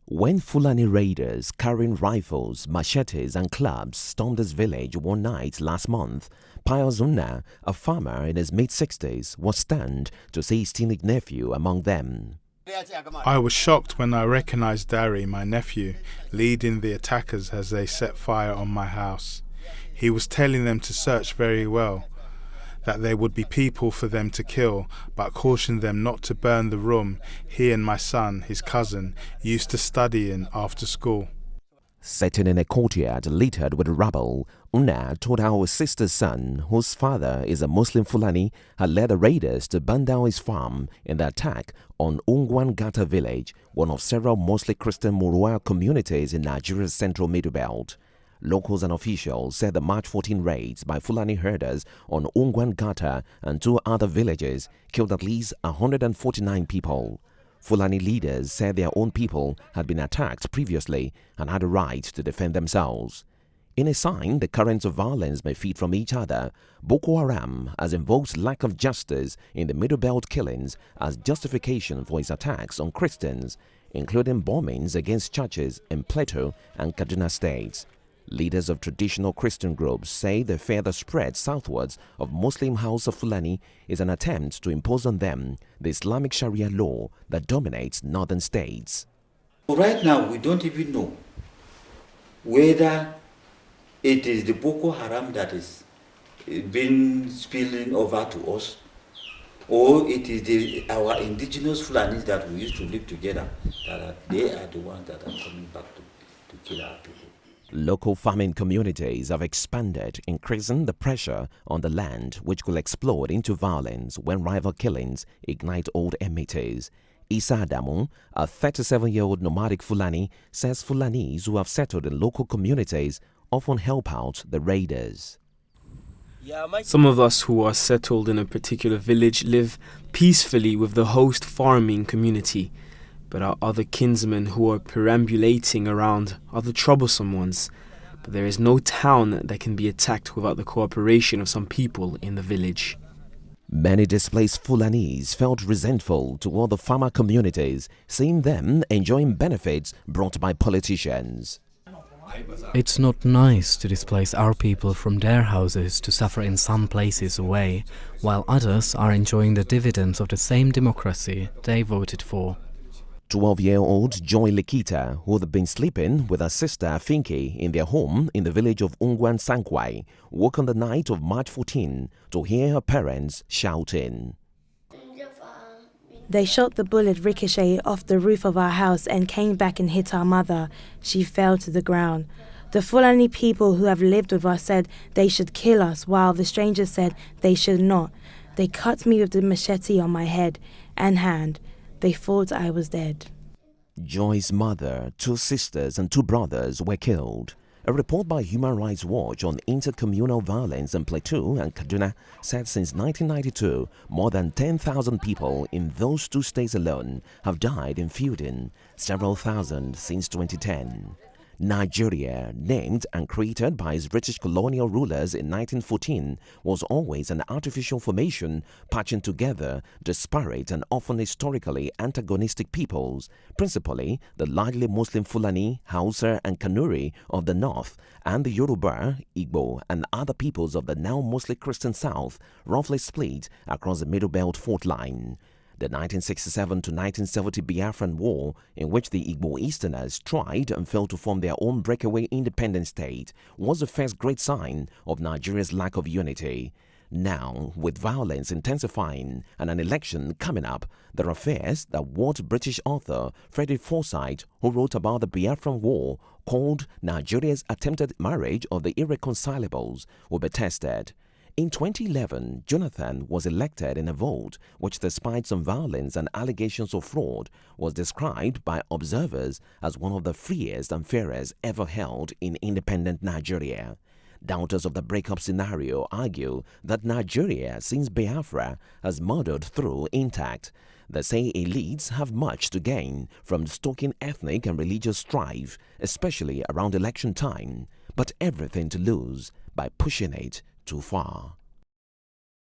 When Fulani raiders carrying rifles, machetes and clubs stormed this village one night last month, Pius Unna, a farmer in his mid-60s, was stunned to see his teenage nephew among them. I was shocked when I recognized Dari, my nephew, leading the attackers as they set fire on my house. He was telling them to search very well, that there would be people for them to kill, but cautioned them not to burn the room he and my son, his cousin, used to study in after school. Sitting in a courtyard littered with rubble, Unna told how his sister's son, whose father is a Muslim Fulani, had led the raiders to burn down his farm in the attack on Ungwangata village, one of several mostly Christian Moroa communities in Nigeria's central Middle Belt. Locals and officials said the March 14 raids by Fulani herders on Ungwangata and two other villages killed at least 149 people. Fulani leaders said their own people had been attacked previously and had a right to defend themselves. In a sign the currents of violence may feed from each other, Boko Haram has invoked lack of justice in the Middle Belt killings as justification for its attacks on Christians, including bombings against churches in Plateau and Kaduna states. Leaders of traditional Christian groups say the further spread southwards of Muslim House of Fulani is an attempt to impose on them the Islamic Sharia law that dominates northern states. Right now, we don't even know whether it is the Boko Haram that is been spilling over to us, or it is our indigenous Fulanis that we used to live together, they are the ones that are coming back to kill our people. Local farming communities have expanded, increasing the pressure on the land, which could explode into violence when rival killings ignite old enmities. Isa Adamu, a 37-year-old nomadic Fulani, says Fulanis who have settled in local communities often help out the raiders. Some of us who are settled in a particular village live peacefully with the host farming community. But our other kinsmen who are perambulating around are the troublesome ones. But there is no town that can be attacked without the cooperation of some people in the village. Many displaced Fulanis felt resentful toward the farmer communities, seeing them enjoying benefits brought by politicians. It's not nice to displace our people from their houses to suffer in some places away, while others are enjoying the dividends of the same democracy they voted for. 12-year-old Joy Lekita, who had been sleeping with her sister Afinke in their home in the village of Ungwan Sankwai, woke on the night of March 14 to hear her parents shouting. They shot the bullet ricochet off the roof of our house and came back and hit our mother. She fell to the ground. The Fulani people who have lived with us said they should kill us, while the strangers said they should not. They cut me with the machete on my head and hand. They thought I was dead. Joy's mother, two sisters and two brothers were killed. A report by Human Rights Watch on intercommunal violence in Plateau and Kaduna said since 1992, more than 10,000 people in those two states alone have died in feuding, several thousand since 2010. Nigeria, named and created by its British colonial rulers in 1914, was always an artificial formation patching together disparate and often historically antagonistic peoples, principally the largely Muslim Fulani, Hausa and Kanuri of the north, and the Yoruba, Igbo and other peoples of the now mostly Christian south, roughly split across the Middle Belt fault line. The 1967 to 1970 Biafran War, in which the Igbo Easterners tried and failed to form their own breakaway independent state, was the first great sign of Nigeria's lack of unity. Now, with violence intensifying and an election coming up, there are fears that what British author Frederick Forsyth, who wrote about the Biafran War, called Nigeria's attempted marriage of the irreconcilables, will be tested. In 2011, Jonathan was elected in a vote which, despite some violence and allegations of fraud, was described by observers as one of the freest and fairest ever held in independent Nigeria. Doubters of the breakup scenario argue that Nigeria, since Biafra, has murdered through intact. They say elites have much to gain from stoking ethnic and religious strife, especially around election time, but everything to lose by pushing it too far.